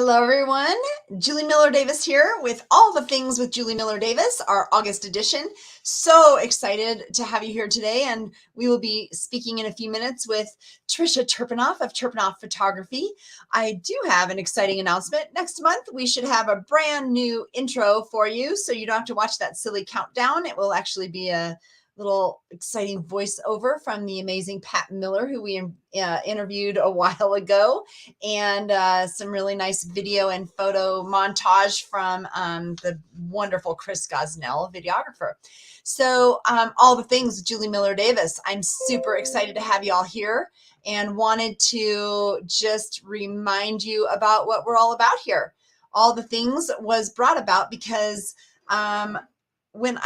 Hello, everyone. Julie Miller Davis here with All the Things with Julie Miller Davis, our August edition. So excited to have you here today. And we will be speaking in a few minutes with Trisha Turpinoff of Turpinoff Photography. I do have an exciting announcement. Next month, we should have a brand new intro for you. So you don't have to watch that silly countdown. It will actually be a little exciting voiceover from the amazing Pat Miller, who we interviewed a while ago, and some really nice video and photo montage from the wonderful Chris Gosnell, videographer. So all the things with Julie Miller Davis. I'm super excited to have you all here and wanted to just remind you about what we're all about here. All the things was brought about because when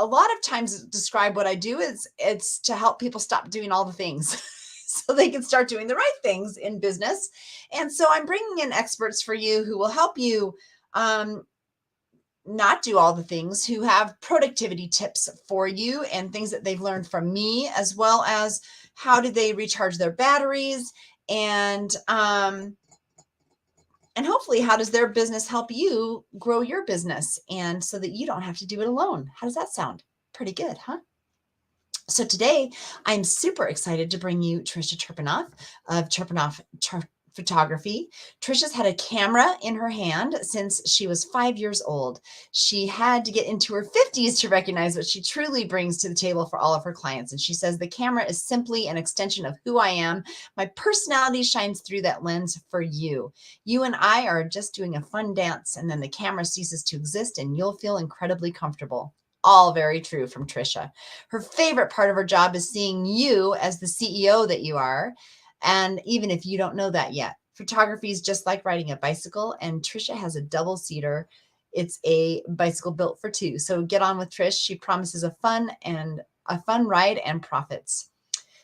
a lot of times describe what I do is it's to help people stop doing all the things so they can start doing the right things in business. And so I'm bringing in experts for you who will help you not do all the things, who have productivity tips for you and things that they've learned from me, as well as how do they recharge their batteries and hopefully, how does their business help you grow your business and so that you don't have to do it alone? How does that sound? Pretty good, huh? So today, I'm super excited to bring you Trisha Turpinoff of Turpinoff Photography. Trisha's had a camera in her hand since she was 5 years old. She had to get into her 50s to recognize what she truly brings to the table for all of her clients. And she says, the camera is simply an extension of who I am. My personality shines through that lens for you. You and I are just doing a fun dance, and then the camera ceases to exist and you'll feel incredibly comfortable. All very true from Trisha. Her favorite part of her job is seeing you as the CEO that you are. And even if you don't know that yet, photography is just like riding a bicycle, and Trisha has a double-seater. It's a bicycle built for two. So get on with Trish. She promises a fun ride and profits.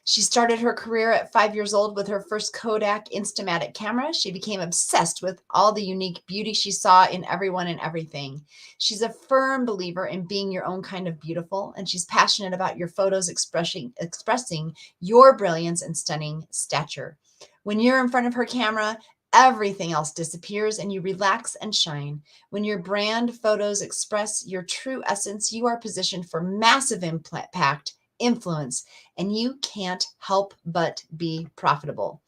She started her career at 5 years old with her first Kodak Instamatic camera. She became obsessed with all the unique beauty she saw in everyone and everything. She's a firm believer in being your own kind of beautiful, and she's passionate about your photos expressing your brilliance and stunning stature. When you're in front of her camera, everything else disappears and you relax and shine. When your brand photos express your true essence, you are positioned for massive impact, influence, and you can't help but be profitable.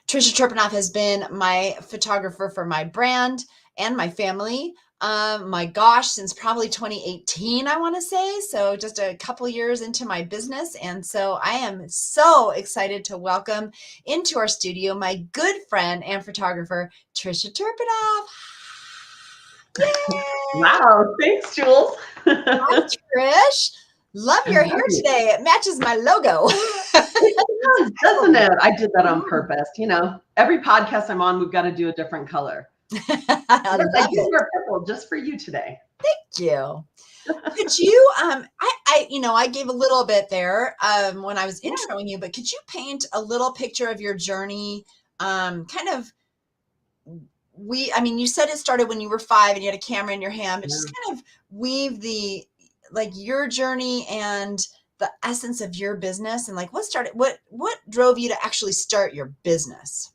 Trisha Turpinoff has been my photographer for my brand and my family. My gosh, since probably 2018, I want to say. So just a couple years into my business. And so I am so excited to welcome into our studio my good friend and photographer, Trisha Turpinoff. Yay! Wow, thanks, Jules. Hi, Trish. Love your hair today. It matches my logo. It does, doesn't it? I did that on purpose. You know, every podcast I'm on, we've got to do a different color. I love it. Wear purple just for you today. Thank you. Could you, I gave a little bit there when I was introing you, but could you paint a little picture of your journey? You said it started when you were 5 and you had a camera in your hand, but just kind of weave your journey and the essence of your business and what drove you to actually start your business?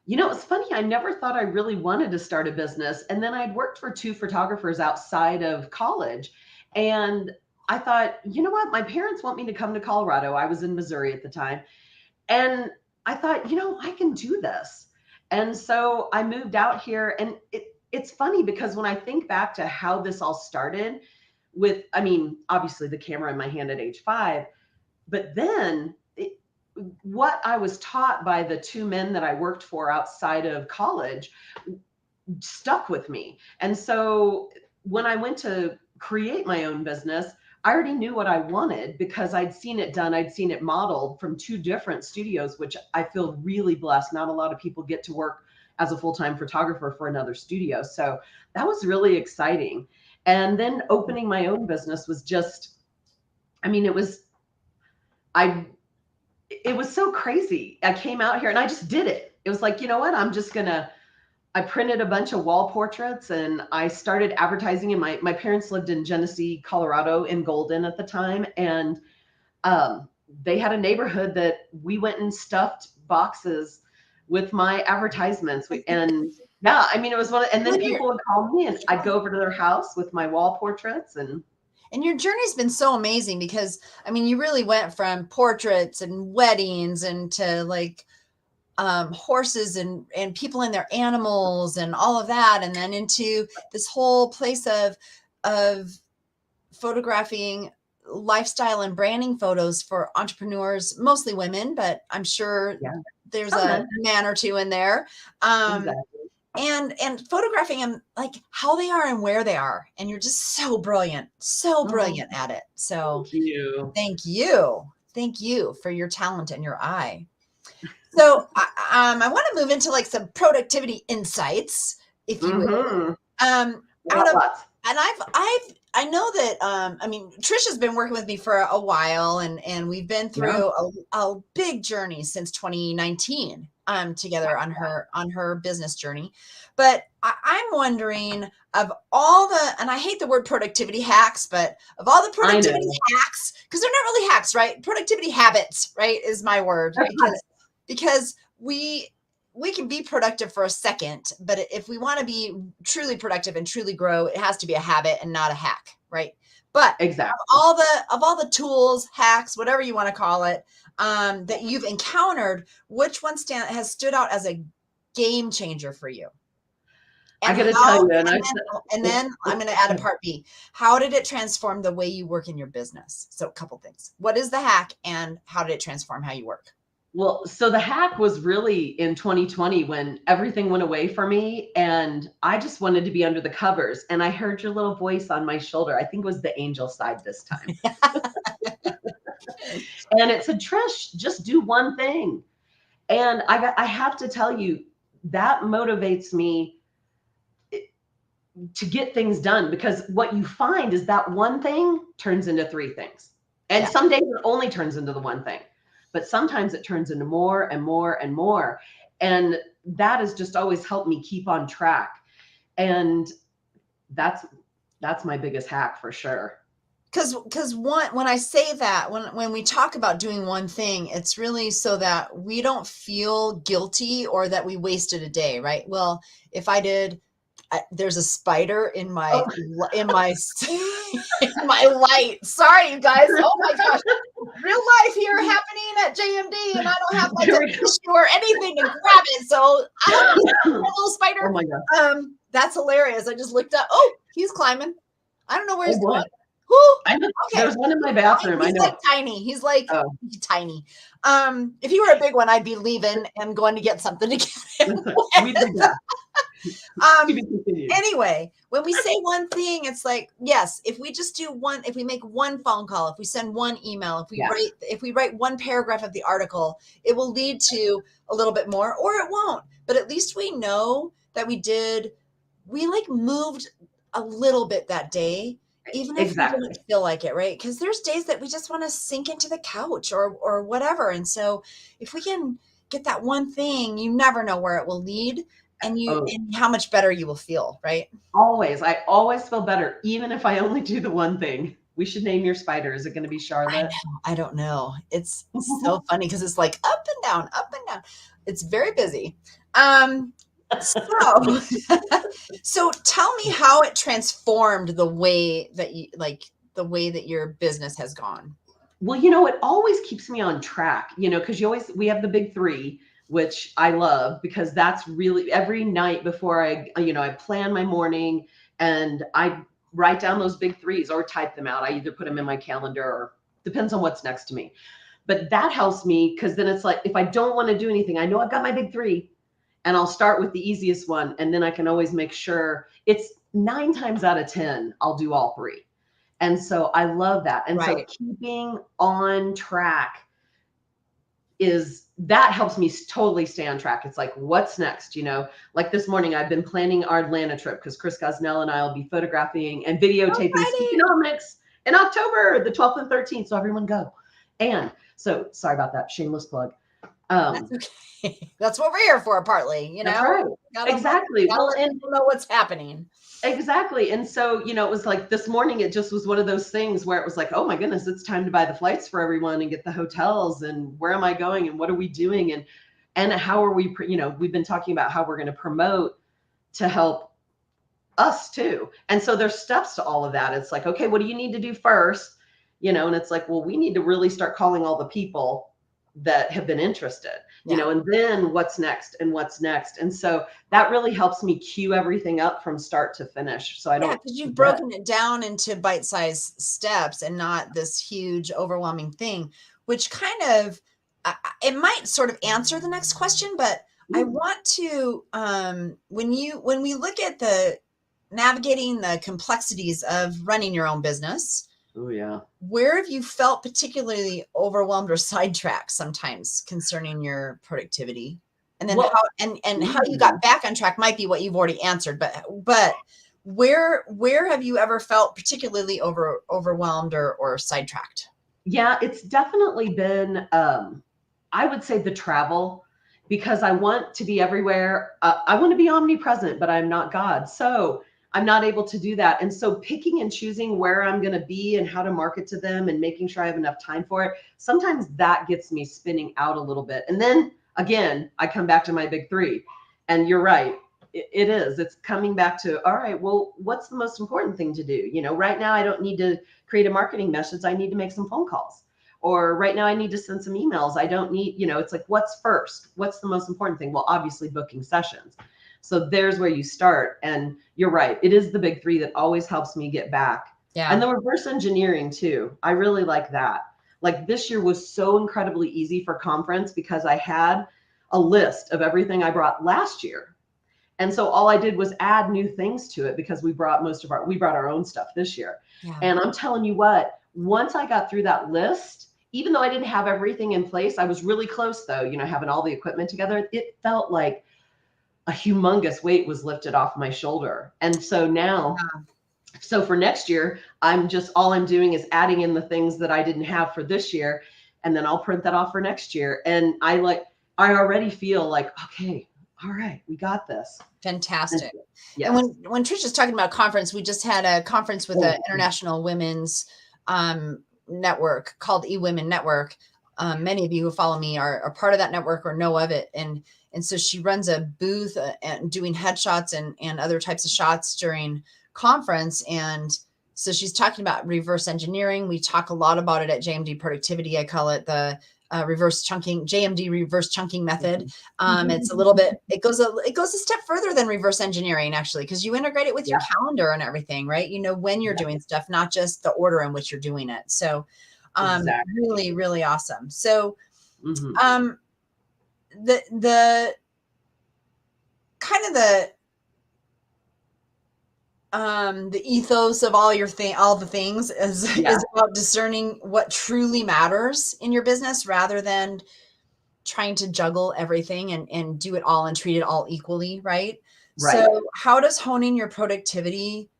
You know, it's funny. I never thought I really wanted to start a business. And then I'd worked for 2 photographers outside of college. And I thought, you know what? My parents want me to come to Colorado. I was in Missouri at the time. And I thought, you know, I can do this. And so I moved out here. And it's funny because when I think back to how this all started obviously the camera in my hand at age 5, but then what I was taught by the 2 men that I worked for outside of college stuck with me. And so when I went to create my own business, I already knew what I wanted because I'd seen it done. I'd seen it modeled from 2 different studios, which I feel really blessed. Not a lot of people get to work as a full-time photographer for another studio. So that was really exciting. And then opening my own business was just, it was so crazy. I came out here and I just did it. It was like, you know what? I printed a bunch of wall portraits and I started advertising. And my parents lived in Genesee, Colorado in Golden at the time. And they had a neighborhood that we went and stuffed boxes with my advertisements. And Yeah, I mean, it was and then Well, you're people would call me and I'd go over to their house with my wall portraits and your journey's been so amazing because I mean, you really went from portraits and weddings and to like horses and people and their animals and all of that, and then into this whole place of photographing lifestyle and branding photos for entrepreneurs, mostly women, but I'm sure yeah, there's some a men. man or two in there. Um, Exactly. and photographing them like how they are and where they are. And you're just so Oh, brilliant at it. So thank you. thank you. Thank you for your talent and your eye. So I want to move into like some productivity insights, if you will. Mm-hmm. Out Got of lots. and I know that I mean Trisha's been working with me for a while, and we've been Yeah. through a big journey since 2019 together on her business journey. But I'm wondering of all the, and I hate the word productivity hacks, but of all the I productivity know. hacks, because they're not really hacks, right? Productivity habits, right, is my word, That's right. because we can be productive for a second, but if we want to be truly productive and truly grow, it has to be a habit and not a hack, right? But Exactly. of all the tools, hacks, whatever you want to call it, that you've encountered, which one has stood out as a game changer for you? I And got to tell how you, and and then I'm going to add a part B. How did it transform the way you work in your business? So a couple things. What is the hack and how did it transform how you work? well, so the hack was really in 2020 when everything went away for me and I just wanted to be under the covers. And I heard your little voice on my shoulder. I think it was the angel side this time. And it said, Trish, just do one thing. And I have to tell you, that motivates me to get things done because what you find is that one thing turns into three things. And Yeah. some days it only turns into the one thing, but sometimes it turns into more and more and more. And that has just always helped me keep on track. And that's my biggest hack for sure. Because one, when I say that, when we talk about doing one thing, it's really so that we don't feel guilty or that we wasted a day, right? Well, if I did, there's a spider in Oh, in my in my light. Sorry, you guys. Oh my gosh, real life here happening at JMD, and I don't have like there a we go. tissue or anything to grab it. So I have a little spider. Oh my God. That's hilarious. I just looked up. Oh, he's climbing. I don't know where Oh he's boy. going. Who? I know. Okay. There's one in my bathroom. I He's know. like tiny. He's like Oh, tiny. If he were a big one, I'd be leaving and going to get something to get him. we did that. To um, be continued. anyway, when we say one thing, it's like, yes, if we just do one, if we make one phone call, if we send one email, Yeah. if we write one paragraph of the article, it will lead to a little bit more or it won't. But at least we know that we like moved a little bit that day, even if we Exactly. didn't feel like it, right? Because there's days that we just want to sink into the couch or whatever. And so if we can get that one thing, you never know where it will lead Oh, and how much better you will feel, right? always. I always feel better, even if I only do the one thing. We should name your spider. Is it going to be I Charlotte? know. I don't know. It's so funny because it's like up and down, up and down. It's very busy. So so tell me how it transformed the way that you like the way that your business has gone. Well, it always keeps me on track, because we have the big three, which I love because that's really every night before I plan my morning and I write down those big threes or type them out. I either put them in my calendar or depends on what's next to me. But that helps me because then it's like, if I don't want to do anything, I know I've got my big three and I'll start with the easiest one. And then I can always make sure it's 9 times out of 10, I'll do all three. And so I love that. And so Right. keeping on track that helps me totally stay on track. It's like, what's next? Like this morning, I've been planning our Atlanta trip because Chris Gosnell and I will be photographing and videotaping Alrighty. Speakonomics in October, the 12th and 13th. So everyone go. And so sorry about that. Shameless plug. That's okay. That's what we're here for, partly, That's right. Exactly. Gotta Well, let and people know what's happening. exactly. And so, it was like this morning, it just was one of those things where it was like, oh my goodness, it's time to buy the flights for everyone and get the hotels and where am I going and what are we doing? And how are we, we've been talking about how we're going to promote to help us too. And so there's steps to all of that. It's like, okay, what do you need to do first? And it's like, well, we need to really start calling all the people that have been interested, Yeah. and then what's next and what's next. And so that really helps me cue everything up from start to finish. So I Yeah, don't because you've forget. broken it down into bite-sized steps and not this huge, overwhelming thing, which kind of it might sort of answer the next question, but I want to when we look at the navigating the complexities of running your own business, Oh yeah. where have you felt particularly overwhelmed or sidetracked sometimes concerning your productivity? And then Well, how you got back on track might be what you've already answered, but where have you ever felt particularly overwhelmed or sidetracked? yeah, it's definitely been, I would say the travel, because I want to be everywhere. I want to be omnipresent, but I'm not God. So I'm not able to do that. And so picking and choosing where I'm going to be and how to market to them and making sure I have enough time for it, sometimes that gets me spinning out a little bit. And then again, I come back to my big three. And you're right. It is. It's coming back to, all right, well, what's the most important thing to do? Right now I don't need to create a marketing message. I need to make some phone calls. Or right now I need to send some emails. I don't need, it's like, what's first? What's the most important thing? Well, obviously booking sessions. So there's where you start. And you're right. It is the big three that always helps me get back. Yeah. And the reverse engineering too. I really like that. Like this year was so incredibly easy for conference because I had a list of everything I brought last year. And so all I did was add new things to it because we brought our own stuff this year. Yeah. And I'm telling you what, once I got through that list, even though I didn't have everything in place, I was really close though, having all the equipment together. It felt like a humongous weight was lifted off my shoulder. And so now, so for next year, all I'm doing is adding in the things that I didn't have for this year. And then I'll print that off for next year. And I already feel like, okay, all right, we got this. Fantastic. Yes. And when Trisha's talking about conference, we just had a conference with the International Women's Network called eWomen Network. Many of you who follow me are part of that network or know of it. And so she runs a booth and doing headshots and other types of shots during conference. And so she's talking about reverse engineering. We talk a lot about it at JMD Productivity. I call it the reverse chunking, JMD reverse chunking method. It's a little bit, it goes a step further than reverse engineering actually, because you integrate it with your calendar and everything, right? When you're doing stuff, not just the order in which you're doing it. So really, really awesome. So the kind of the ethos of all the things is about discerning what truly matters in your business rather than trying to juggle everything and do it all and treat it all equally. Right. So how does honing your productivity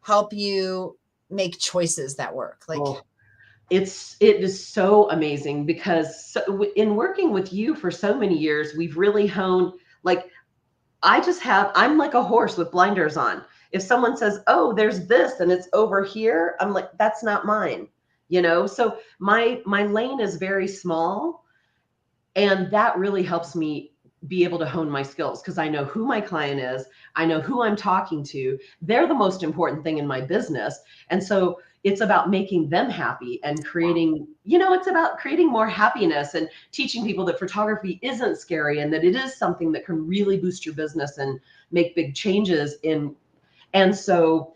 help you make choices that work? It is so amazing because in working with you for so many years, we've really honed, I'm like a horse with blinders on. If someone says, oh, there's this and it's over here, I'm like, that's not mine, So my lane is very small, and that really helps me be able to hone my skills because I know who my client is. I know who I'm talking to. They're the most important thing in my business. And so it's about making them happy and creating, it's about creating more happiness and teaching people that photography isn't scary and that it is something that can really boost your business and make big changes in. And so,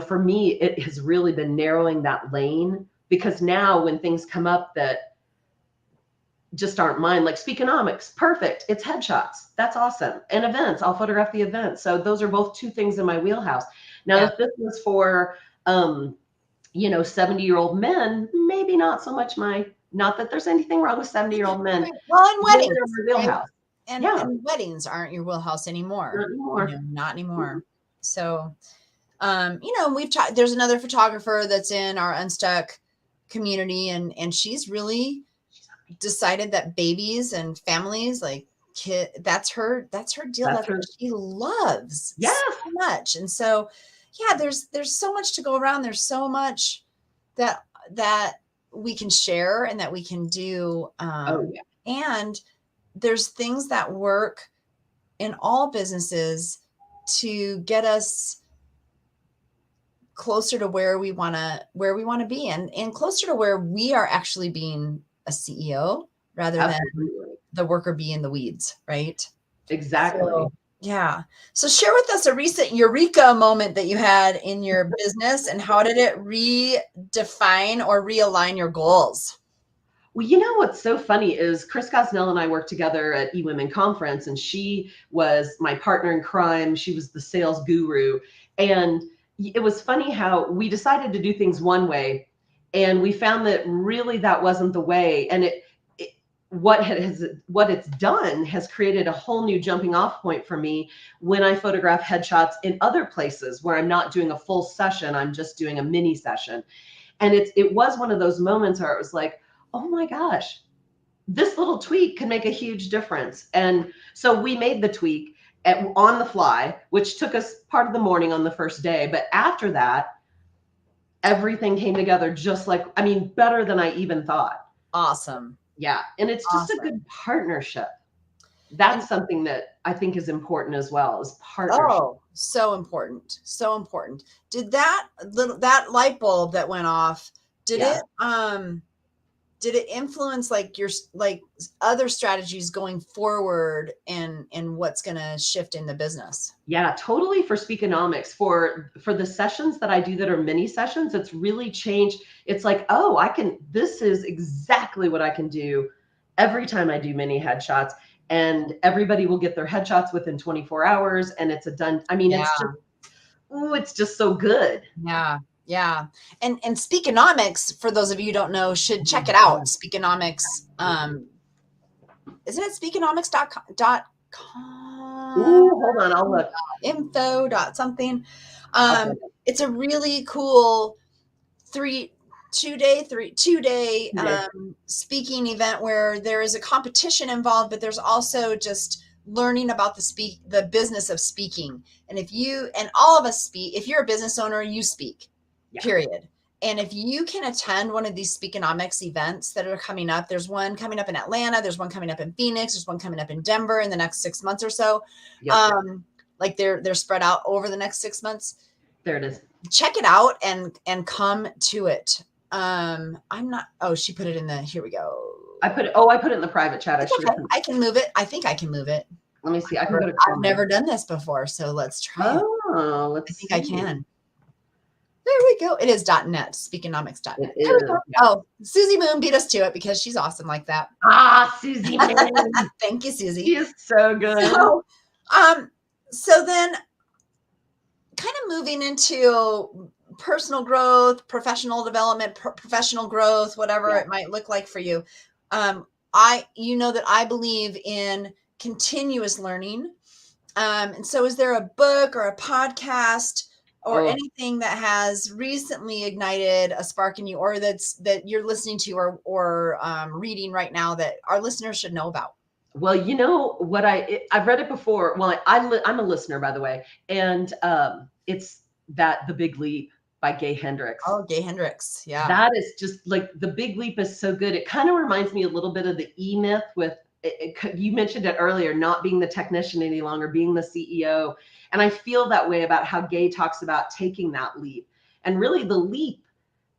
for me, it has really been narrowing that lane because now when things come up that just aren't mine, like Speakonomics, perfect. It's headshots. That's awesome. And events, I'll photograph the events. So those are both two things in my wheelhouse. Now, if this was for, 70-year-old men, maybe not so much not that there's anything wrong with 70-year-old men. Well, and weddings. Wheelhouse. And weddings aren't your wheelhouse anymore. Not anymore. So, we've talked, there's another photographer that's in our Unstuck community and she's really decided that babies and families that's her deal. That's what she loves so much. And so, there's so much to go around. There's so much that we can share and that we can do. And there's things that work in all businesses to get us closer to where we want to be, and closer to where we are actually being a CEO rather than Absolutely. the worker bee in the weeds, right? Exactly. So, yeah. So share with us a recent eureka moment that you had in your business, and how did it redefine or realign your goals? Well, you know what's so funny is Chris Gosnell and I worked together at eWomen Conference, and she was my partner in crime. She was the sales guru. And it was funny how we decided to do things one way, and we found that really that wasn't the way. And what it's done has created a whole new jumping off point for me when I photograph headshots in other places where I'm not doing a full session, I'm just doing a mini session. And it was one of those moments where it was like, oh my gosh, this little tweak can make a huge difference. And so we made the tweak on the fly, which took us part of the morning on the first day. But after that, everything came together just like, I mean, better than I even thought. Awesome. Yeah. And it's just a Awesome. good partnership. And That's something that I think is important as well, is partnership. oh, so important. So important. Did that light bulb that went off, did Yeah. it influence like your like other strategies going forward, and what's going to shift in the business? Yeah, totally. For Speakonomics, for the sessions that I do that are mini sessions, it's really changed. It's like, oh, this is exactly what I can do every time I do mini headshots, and everybody will get their headshots within 24 hours, and it's a done. I mean, Yeah. it's just so good. Yeah. Yeah. And Speakonomics, for those of you who don't know, should check it out. Speakonomics, isn't it speakonomics.com? Ooh, hold on, I'll look. Info dot something. Okay. It's a really cool 2 day Yeah. speaking event where there is a competition involved, but there's also just learning about the business of speaking. And all of us speak. If you're a business owner, you speak, Yeah. period. And if you can attend one of these Speakonomics events that are coming up, there's one coming up in Atlanta, there's one coming up in Phoenix, there's one coming up in Denver in the next 6 months or so. Yep. Like they're spread out over the next 6 months. There it is. Check it out and come to it. She put it in here we go. I put it in the private chat. Okay. I can move it. I think I can move it. Let me see. I can go to I've never done this before, so let's try it. Oh, let's I think I can. There we go. It is .net, Speakonomics.net. There we go. Yeah. Oh, Susie Moon beat us to it because she's awesome like that. Susie Moon. Thank you, Susie. She is so good. So then kind of moving into personal growth, professional development, professional growth, whatever it might look like for you. You know that I believe in continuous learning. And so is there a book or a podcast or anything that has recently ignited a spark in you, or that you're listening to or reading right now that our listeners should know about? Well, you know what, I've read it before. Well, I'm a listener, by the way, and it's The Big Leap by Gay Hendricks. Oh, Gay Hendricks, yeah. That is just like, The Big Leap is so good. It kind of reminds me a little bit of the E-Myth with, you mentioned it earlier, not being the technician any longer, being the CEO. And I feel that way about how Gay talks about taking that leap. And really the leap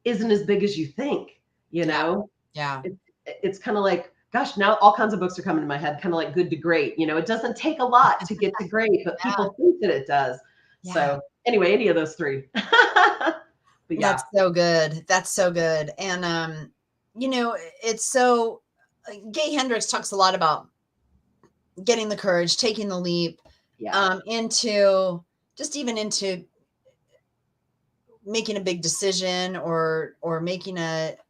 isn't as big as you think, you know? Yeah. It's kind of like, gosh, now all kinds of books are coming to my head, kind of like Good to Great. You know, it doesn't take a lot to get to great, but people think that it does. Yeah. So anyway, any of those three. But yeah. That's so good. That's so good. And, you know, it's so, Gay Hendricks talks a lot about getting the courage, taking the leap, into making a big decision or making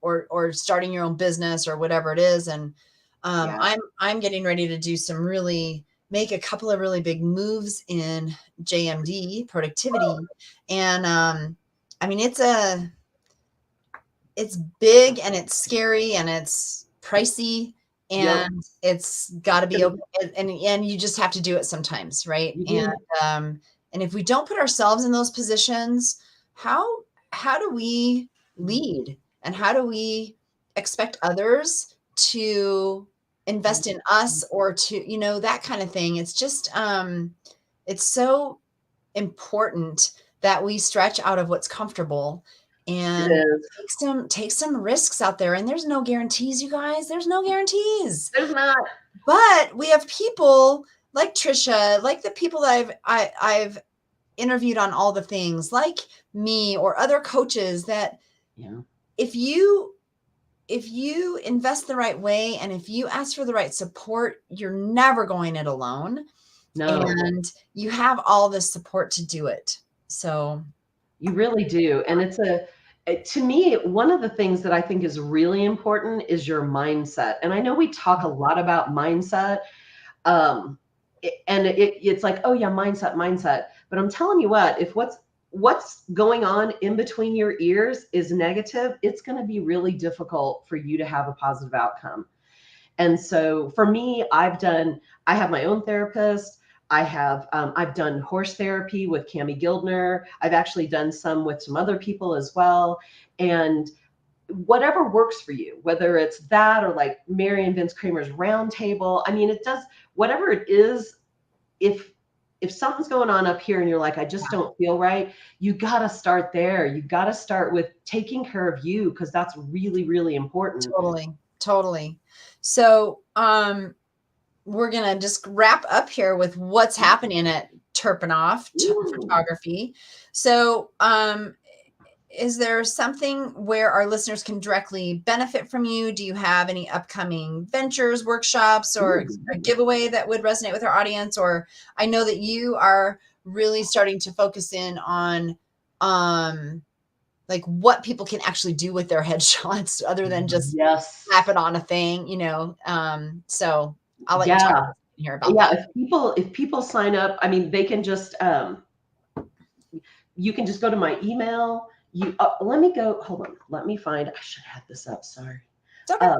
or starting your own business or whatever it is. And I'm getting ready to make a couple of really big moves in JMD productivity. And I mean, it's big and it's scary and it's pricey and it's got to be open, and you just have to do it sometimes, right? And if we don't put ourselves in those positions, how do we lead, and how do we expect others to invest in us, or to, you know, that kind of thing? It's just it's so important that we stretch out of what's comfortable It and is. take some risks out there. And there's no guarantees, you guys. There's no guarantees. There's not. But we have people like Trisha, like the people that I've interviewed on all the things, like me or other coaches, that Yeah. if you invest the right way and if you ask for the right support, you're never going it alone. No, And you have all the support to do it. So you really do. And to me, one of the things that I think is really important is your mindset. And I know we talk a lot about mindset. It's like, oh yeah, mindset. But I'm telling you what, if what's going on in between your ears is negative, it's going to be really difficult for you to have a positive outcome. And so for me, I have my own therapist. I've done horse therapy with Cami Gildner. I've actually done some with some other people as well. And whatever works for you, whether it's that or like Mary and Vince Kramer's roundtable. I mean, it does whatever it is. If something's going on up here and you're like, I just don't feel right, you got to start there. You got to start with taking care of you, because that's really, really important. Totally. So, we're going to just wrap up here with what's happening at Turpenoff Photography. So, is there something where our listeners can directly benefit from you? Do you have any upcoming ventures, workshops, or a giveaway that would resonate with our audience? Or I know that you are really starting to focus in on, like what people can actually do with their headshots other than just slap it on a thing, so I'll let you talk here about that. If people sign up, I mean, they can just, you can just go to my email. Let me go, hold on. Let me find, I should have this up. Sorry. It's okay.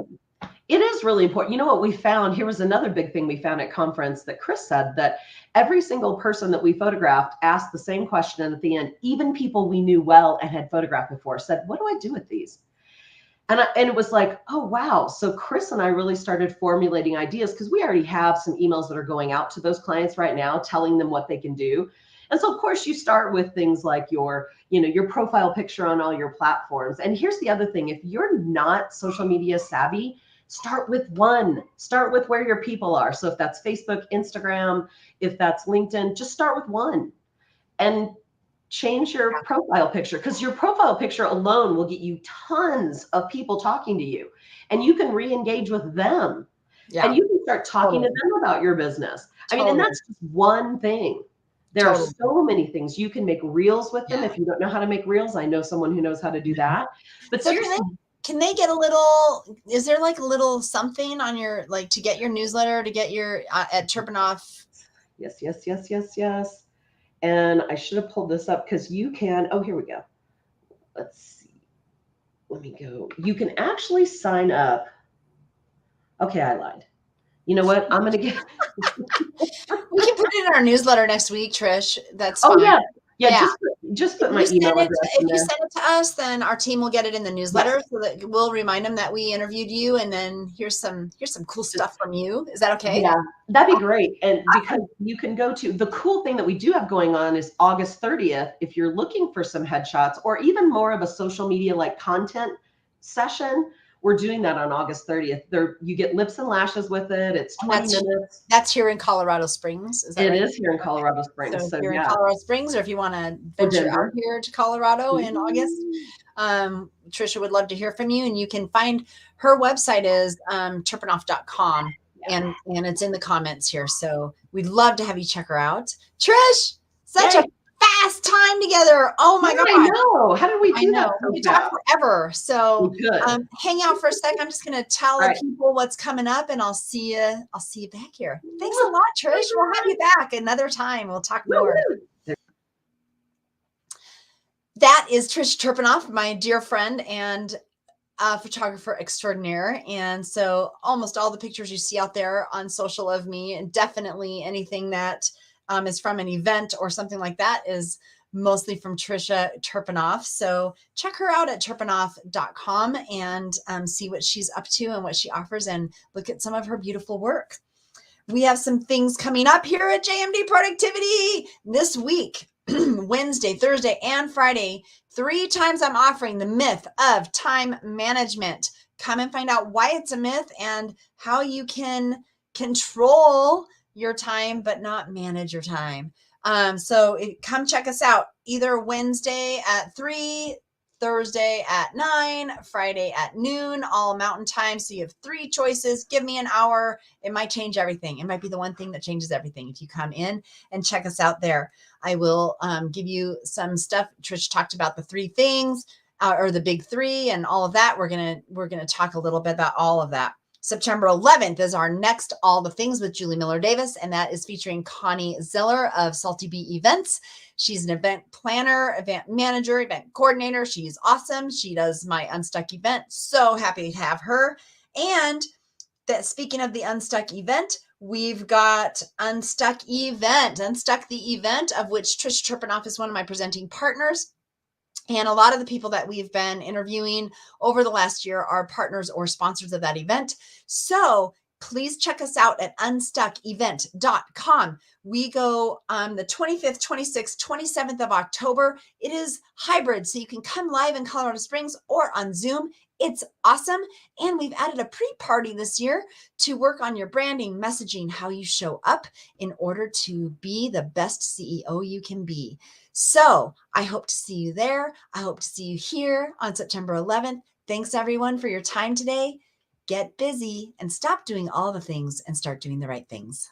It is really important. You know what we found? Here was another big thing we found at conference that Chris said, that every single person that we photographed asked the same question. And at the end, even people we knew well and had photographed before said, what do I do with these? And it was like, oh, wow. So Chris and I really started formulating ideas, because we already have some emails that are going out to those clients right now, telling them what they can do. And so, of course, you start with things like your profile picture on all your platforms. And here's the other thing. If you're not social media savvy, start with one. Start with where your people are. So if that's Facebook, Instagram, if that's LinkedIn, just start with one. And change your profile picture, because your profile picture alone will get you tons of people talking to you, and you can re-engage with them. And you can start talking to them about your business. I mean, and that's just one thing. There are so many things. You can make reels with them. If you don't know how to make reels, I know someone who knows how to do that. But so seriously, can they get a little, is there like a little something on your, like, to get your newsletter, to get your at Turpenoff? Yes. And I should have pulled this up, because you can, oh, here we go. Let's see. Let me go. You can actually sign up. Okay, I lied. You know what? I'm going to get. We can put it in our newsletter next week, Trish. That's fine. Oh, yeah. Just put my email address in there. If you send it to us, then our team will get it in the newsletter, so that we'll remind them that we interviewed you, and then here's some cool stuff from you. Is that okay? Yeah, that'd be great. And because you can go to, the cool thing that we do have going on is August 30th. If you're looking for some headshots or even more of a social media like content session, we're doing that on August 30th. You get lips and lashes with it. It's 20 minutes. That's here in Colorado Springs. Is that right? It is here in Colorado Springs. So you're in Colorado Springs, or if you want to venture out here to Colorado in August, Trisha would love to hear from you. And you can find her website is turpenoff.com, and it's in the comments here. So we'd love to have you check her out. Trish, such a fast time together. Oh my God. I know. How did we do that? We talked forever. So hang out for a second. I'm just going to tell the people what's coming up, and I'll see you back here. Thanks a lot, Trish. We'll have you back another time. We'll talk more. That is Trish Turpenoff, my dear friend and photographer extraordinaire. And so almost all the pictures you see out there on social of me, and definitely anything that is from an event or something like that, is mostly from Trisha Turpenoff. So check her out at turpenoff.com and see what she's up to and what she offers, and look at some of her beautiful work. We have some things coming up here at JMD Productivity this week. Wednesday, Thursday, and Friday. 3 times I'm offering the myth of time management. Come and find out why it's a myth and how you can control your time, but not manage your time. Come check us out either Wednesday at 3, Thursday at 9, Friday at noon, all mountain time. So you have 3 choices. Give me an hour. It might change everything. It might be the one thing that changes everything if you come in and check us out there. I will give you some stuff. Trish talked about the 3 things or the big 3 and all of that. We're gonna talk a little bit about all of that. September 11th is our next All the Things with Julie Miller Davis, and that is featuring Connie Zeller of Salty Bee Events. She's an event planner, event manager, event coordinator. She's awesome. She does my Unstuck event. So happy to have her. And that, speaking of the Unstuck event, we've got Unstuck the event, of which Trish Turpinoff is one of my presenting partners. And a lot of the people that we've been interviewing over the last year are partners or sponsors of that event. So please check us out at unstuckevent.com. We go on the 25th, 26th, 27th of October. It is hybrid, so you can come live in Colorado Springs or on Zoom. It's awesome. And we've added a pre-party this year to work on your branding, messaging, how you show up in order to be the best CEO you can be. So I hope to see you there. I hope to see you here on September 11th. Thanks everyone for your time today. Get busy and stop doing all the things and start doing the right things.